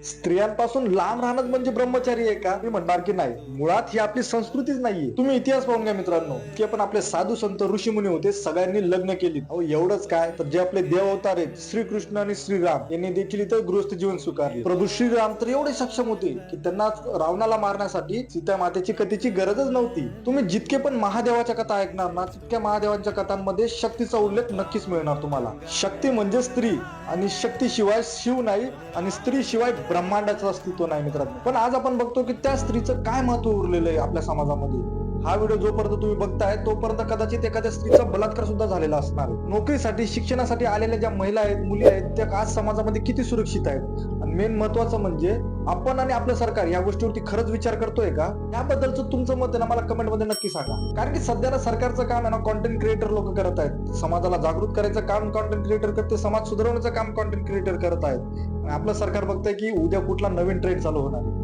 स्त्रियांपासून लांब राहणं म्हणजे ब्रह्मचारी आहे का? मी म्हणणार की नाही. मुळात ही आपली संस्कृतीच नाहीये. तुम्ही इतिहास पाहून घ्या मित्रांनो, की पण आपले साधू संत ऋषीमुनी होते, सगळ्यांनी लग्न केली. अहो एवढंच काय, तर जे आपले देव अवतार आहेत श्रीकृष्ण आणि श्रीराम यांनी देखील इथं गृहस्थ जीवन स्वीकारले. प्रभू श्रीराम तर एवढे सक्षम होते की त्यांना रावणाला मारण्यासाठी सीता मातेची कथेची गरजच नव्हती. तुम्ही जितके पण महादेवाच्या कथा ऐकणार ना, तितक्या महादेवांच्या कथांमध्ये शक्तीचा उल्लेख नक्कीच मिळणार तुम्हाला. शक्ती म्हणजे स्त्री, आणि शक्तीशिवाय शिव नाही, आणि स्त्री शिवाय ब्रह्मांडाचं अस्तित्व नाही मित्रांनो. पण आज आपण बघतो की त्या स्त्रीचं काय महत्व उरलेलं आहे आपल्या समाजामध्ये. हा व्हिडिओ जोपर्यंत तुम्ही बघताय तोपर्यंत कदाचित एखाद्या स्त्रीचा बलात्कार सुद्धा झालेला असणार आहे. नोकरीसाठी शिक्षणासाठी आलेल्या ज्या महिला आहेत, मुली आहेत, त्या आज समाजामध्ये किती सुरक्षित आहेत. आणि मेन महत्वाचं म्हणजे आपण आणि आपलं सरकार या गोष्टीवरती खरंच विचार करतोय का? याबद्दलचं तुमचं मत आहे ना, मला कमेंट मध्ये नक्की सांगा. कारण की सध्याला सरकारचं काम आहे ना, कॉन्टेंट क्रिएटर लोक करत आहेत. समाजाला जागृत करायचं काम कॉन्टेंट क्रिएटर करते, समाज सुधारवण्याचं काम कॉन्टेंट क्रिएटर करत आहेत. आणि आपलं सरकार बघतंय की उद्या कुठला नवीन ट्रेंड चालू होणार आहे.